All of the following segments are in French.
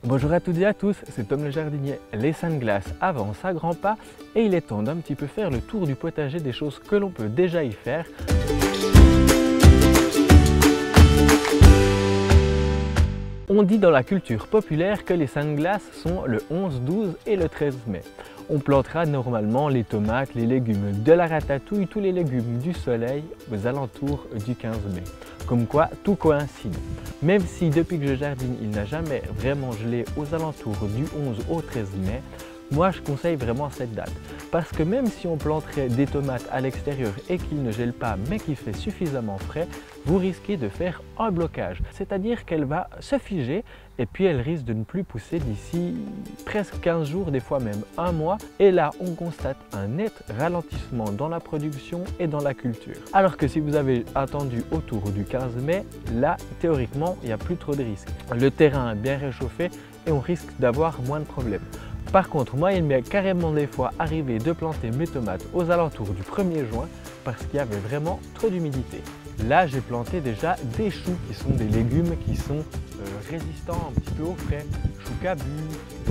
Bonjour à toutes et à tous, c'est Tom le jardinier. Les Sunglass avancent à grands pas et il est temps d'un petit peu faire le tour du potager des choses que l'on peut déjà y faire. On dit dans la culture populaire que les Sunglass sont le 11, 12 et le 13 mai. On plantera normalement les tomates, les légumes de la ratatouille, tous les légumes du soleil aux alentours du 15 mai. Comme quoi, tout coïncide. Même si depuis que je jardine, il n'a jamais vraiment gelé aux alentours du 11 au 13 mai, moi je conseille vraiment cette date. Parce que même si on planterait des tomates à l'extérieur et qu'il ne gèle pas mais qu'il fait suffisamment frais, vous risquez de faire un blocage. C'est-à-dire qu'elle va se figer et puis elle risque de ne plus pousser d'ici presque 15 jours, des fois même un mois. Et là, on constate un net ralentissement dans la production et dans la culture. Alors que si vous avez attendu autour du 15 mai, là, théoriquement, il n'y a plus trop de risques. Le terrain est bien réchauffé et on risque d'avoir moins de problèmes. Par contre, moi, il m'est carrément des fois arrivé de planter mes tomates aux alentours du 1er juin parce qu'il y avait vraiment trop d'humidité. Là, j'ai planté déjà des choux qui sont des légumes qui sont résistants un petit peu au frais. Choux cabus,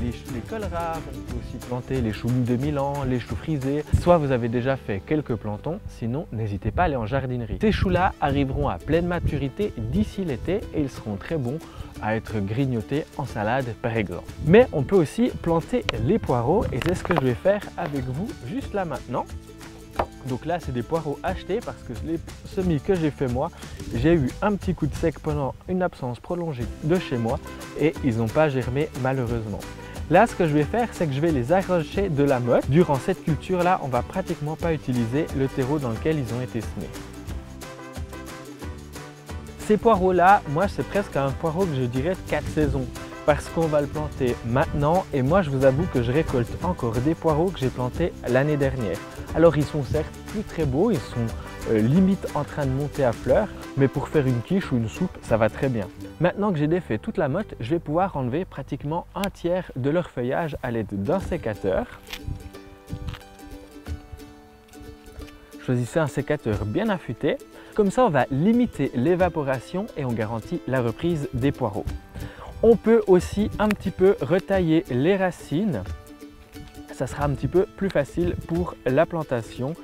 les colraves, on peut aussi planter les choux de Milan, les choux frisés. Soit vous avez déjà fait quelques plantons, sinon n'hésitez pas à aller en jardinerie. Ces choux-là arriveront à pleine maturité d'ici l'été et ils seront très bons à être grignotés en salade par exemple. Mais on peut aussi planter les poireaux et c'est ce que je vais faire avec vous juste là maintenant. Donc là, c'est des poireaux achetés parce que les semis que j'ai fait moi, j'ai eu un petit coup de sec pendant une absence prolongée de chez moi et ils n'ont pas germé malheureusement. Là, ce que je vais faire, c'est que je vais les arracher de la motte. Durant cette culture-là, on ne va pratiquement pas utiliser le terreau dans lequel ils ont été semés. Ces poireaux-là, moi, c'est presque un poireau que je dirais de 4 saisons. Parce qu'on va le planter maintenant et moi je vous avoue que je récolte encore des poireaux que j'ai plantés l'année dernière. Alors ils sont certes plus très beaux, ils sont limite en train de monter à fleurs, mais pour faire une quiche ou une soupe, ça va très bien. Maintenant que j'ai défait toute la motte, je vais pouvoir enlever pratiquement un tiers de leur feuillage à l'aide d'un sécateur. Choisissez un sécateur bien affûté. Comme ça, on va limiter l'évaporation et on garantit la reprise des poireaux. On peut aussi un petit peu retailler les racines. Ça sera un petit peu plus facile pour la plantation.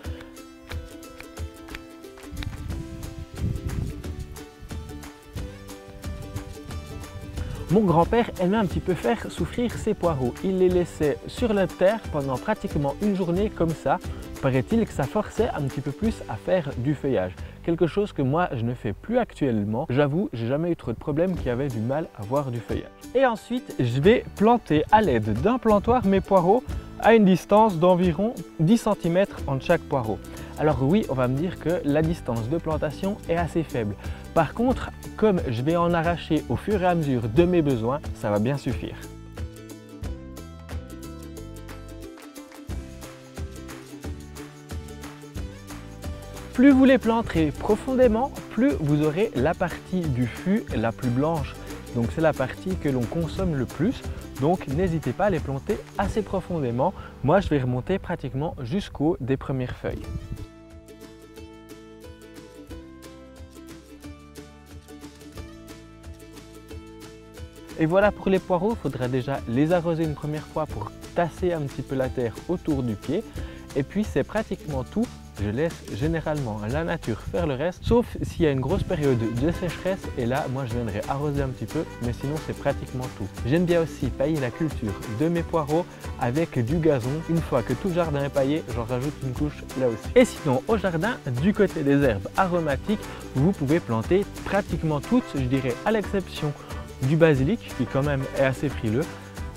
Mon grand-père aimait un petit peu faire souffrir ses poireaux. Il les laissait sur la terre pendant pratiquement une journée comme ça. Paraît-il que ça forçait un petit peu plus à faire du feuillage. Quelque chose que moi je ne fais plus actuellement. J'avoue, j'ai jamais eu trop de problèmes qui avaient du mal à voir du feuillage. Et ensuite, je vais planter à l'aide d'un plantoir mes poireaux à une distance d'environ 10 cm entre chaque poireau. Alors oui, on va me dire que la distance de plantation est assez faible. Par contre, comme je vais en arracher au fur et à mesure de mes besoins, ça va bien suffire. Plus vous les planterez profondément, plus vous aurez la partie du fût la plus blanche. Donc c'est la partie que l'on consomme le plus. Donc n'hésitez pas à les planter assez profondément. Moi je vais remonter pratiquement jusqu'au des premières feuilles. Et voilà pour les poireaux, il faudra déjà les arroser une première fois pour tasser un petit peu la terre autour du pied. Et puis c'est pratiquement tout. Je laisse généralement la nature faire le reste, sauf s'il y a une grosse période de sécheresse et là, moi je viendrai arroser un petit peu, mais sinon c'est pratiquement tout. J'aime bien aussi pailler la culture de mes poireaux avec du gazon. Une fois que tout le jardin est paillé, j'en rajoute une couche là aussi. Et sinon, au jardin, du côté des herbes aromatiques, vous pouvez planter pratiquement toutes, je dirais à l'exception du basilic qui quand même est assez frileux.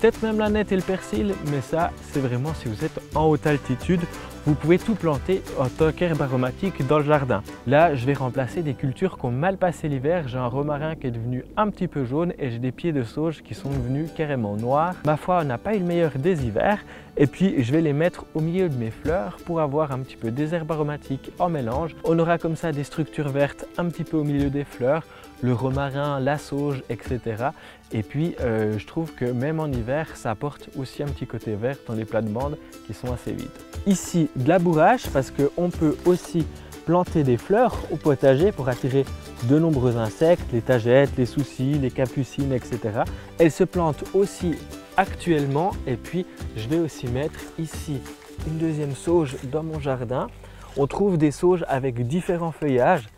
Peut-être même la nette et le persil, mais ça c'est vraiment si vous êtes en haute altitude. Vous pouvez tout planter en tant qu'herbe aromatique dans le jardin. Là, je vais remplacer des cultures qui ont mal passé l'hiver. J'ai un romarin qui est devenu un petit peu jaune et j'ai des pieds de sauge qui sont devenus carrément noirs. Ma foi, on n'a pas eu le meilleur des hivers. Et puis, je vais les mettre au milieu de mes fleurs pour avoir un petit peu des herbes aromatiques en mélange. On aura comme ça des structures vertes un petit peu au milieu des fleurs, le romarin, la sauge, etc. Et puis, je trouve que même en hiver, ça apporte aussi un petit côté vert dans les plates-bandes qui sont assez vides. Ici, de la bourrache parce qu'on peut aussi planter des fleurs au potager pour attirer de nombreux insectes, les tagettes, les soucis, les capucines, etc. Elles se plantent aussi actuellement et puis je vais aussi mettre ici une deuxième sauge dans mon jardin. On trouve des sauges avec différents feuillages,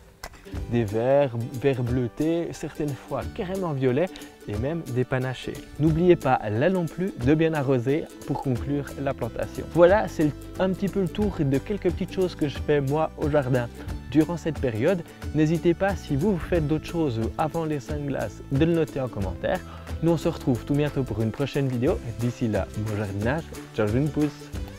des verts bleutés, certaines fois carrément violets et même des panachés. N'oubliez pas là non plus de bien arroser pour conclure la plantation. Voilà, c'est un petit peu le tour de quelques petites choses que je fais moi au jardin durant cette période. N'hésitez pas, si vous faites d'autres choses avant les sunglasses, de le noter en commentaire. Nous on se retrouve tout bientôt pour une prochaine vidéo. D'ici là, bon jardinage, ciao, je vous pousse.